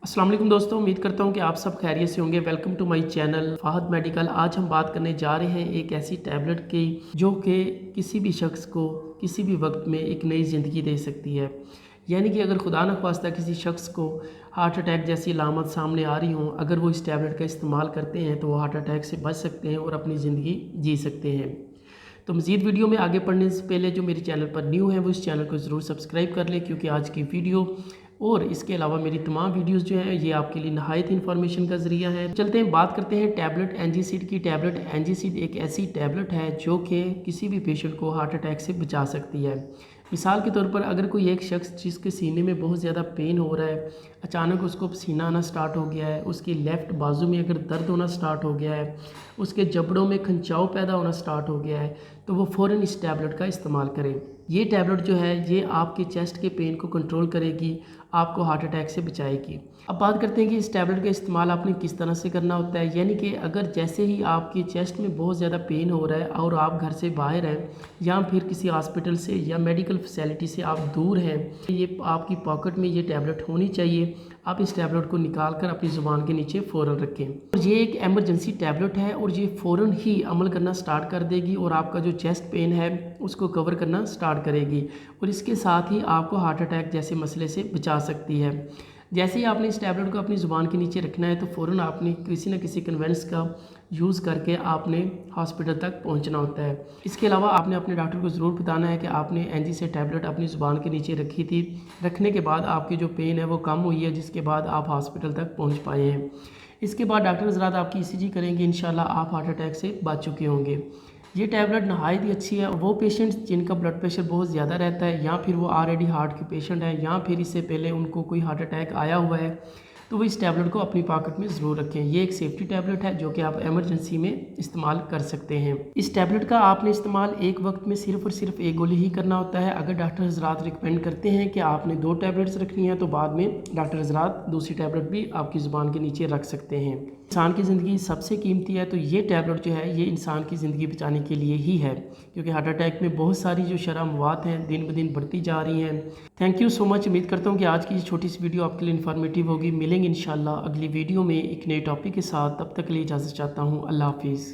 अस्सलाम वालेकुम दोस्तों, उम्मीद करता हूँ कि आप सब खैरियत से होंगे। Welcome to my channel Fahad medical. आज हम बात करने जा रहे हैं एक ऐसी टैबलेट की जो कि किसी भी शख्स को किसी भी वक्त में एक नई ज़िंदगी दे सकती है। यानी कि अगर खुदा न ख्वास्ता किसी शख्स को हार्ट अटैक जैसी अलामत सामने आ रही हों, अगर वो इस टैबलेट का इस्तेमाल करते हैं तो वो हार्ट अटैक से बच सकते हैं और अपनी ज़िंदगी जी सकते हैं। तो मज़ीद वीडियो में आगे पढ़ने से पहले जो मेरे चैनल पर न्यू है वो इस चैनल को ज़रूर सब्सक्राइब कर लें, क्योंकि आज की वीडियो और इसके अलावा मेरी तमाम वीडियोस जो हैं ये आपके लिए नहायत इन्फॉर्मेशन का ज़रिया है। चलते हैं बात करते हैं टैबलेट एनजीसीड की। टैबलेट एनजीसीड एक ऐसी टैबलेट है जो कि किसी भी पेशेंट को हार्ट अटैक से बचा सकती है। मिसाल के तौर पर अगर कोई एक शख्स जिसके सीने में बहुत ज़्यादा पेन हो रहा है, अचानक उसको पसीना आना स्टार्ट हो गया है, उसकी लेफ़्ट बाजू में अगर दर्द होना स्टार्ट हो गया है, उसके जबड़ों में खंचाव पैदा होना स्टार्ट हो गया है, तो वो फ़ौरन इस टैबलेट का इस्तेमाल करें। ये टैबलेट जो है ये आपके चेस्ट के पेन को कंट्रोल करेगी, आपको हार्ट अटैक से बचाएगी। अब बात करते हैं कि इस टैबलेट का इस्तेमाल आपने किस तरह से करना होता है। यानी कि अगर जैसे ही आपके चेस्ट में बहुत ज़्यादा पेन हो रहा है और आप घर से बाहर हैं या फिर किसी हॉस्पिटल से या मेडिकल फैसिलिटी से आप दूर हैं, ये आपकी पॉकेट में ये टैबलेट होनी चाहिए। आप इस टैबलेट को निकाल कर अपनी ज़ुबान के नीचे फ़ौरन रखें। और ये एक एमरजेंसी टैबलेट है और ये फ़ौरन ही अमल करना स्टार्ट कर देगी और आपका जो चेस्ट पेन है उसको कवर करना स्टार्ट करेगी और इसके साथ ही आपको हार्ट अटैक जैसे मसले से बचा सकती है। जैसे ही आपने इस टैबलेट को अपनी ज़ुबान के नीचे रखना है तो फ़ौरन आपने किसी न किसी कन्वेंस का यूज़ करके आपने हॉस्पिटल तक पहुंचना होता है। इसके अलावा आपने अपने डॉक्टर को ज़रूर बताना है कि आपने एनजी से टैबलेट अपनी ज़ुबान के नीचे रखी थी, रखने के बाद आपकी जो पेन है वो कम हुई है, जिसके बाद आप हॉस्पिटल तक पहुँच पाए हैं। इसके बाद डॉक्टर हज़रात आपकी ईसीजी करेंगे, इंशाल्लाह आप हार्ट अटैक से बच चुके होंगे। ये टैबलेट नहायत ही अच्छी है। वो पेशेंट्स जिनका ब्लड प्रेशर बहुत ज़्यादा रहता है या फिर वो ऑलरेडी हार्ट के पेशेंट हैं या फिर इससे पहले उनको कोई हार्ट अटैक आया हुआ है, तो वो इस टैबलेट को अपनी पॉकेट में ज़रूर रखें। ये एक सेफ्टी टैबलेट है जो कि आप एमरजेंसी में इस्तेमाल कर सकते हैं। इस टैबलेट का आपने इस्तेमाल एक वक्त में सिर्फ और सिर्फ एक गोली ही करना होता है। अगर डॉक्टर हज़रात रिकमेंड करते हैं कि आपने 2 टैबलेट्स रखनी है तो बाद में डॉक्टर हज़रात दूसरी टैबलेट भी आपकी ज़ुबान के नीचे रख सकते हैं। इंसान की ज़िंदगी सबसे कीमती है, तो ये टैबलेट जो है ये इंसान की ज़िंदगी बचाने के लिए ही है, क्योंकि हार्ट अटैक में बहुत सारी जो शरह मौत हैं दिन ब दिन बढ़ती जा रही हैं। Thank you so much. उम्मीद करता हूँ कि आज की ये छोटी सी वीडियो आपके लिए इन्फॉर्मेटिव होगी। मिलेंगे इंशाल्लाह अगली वीडियो में एक नए टॉपिक के साथ। तब तक के लिए इजाज़त चाहता हूँ। अल्लाह हाफिज़।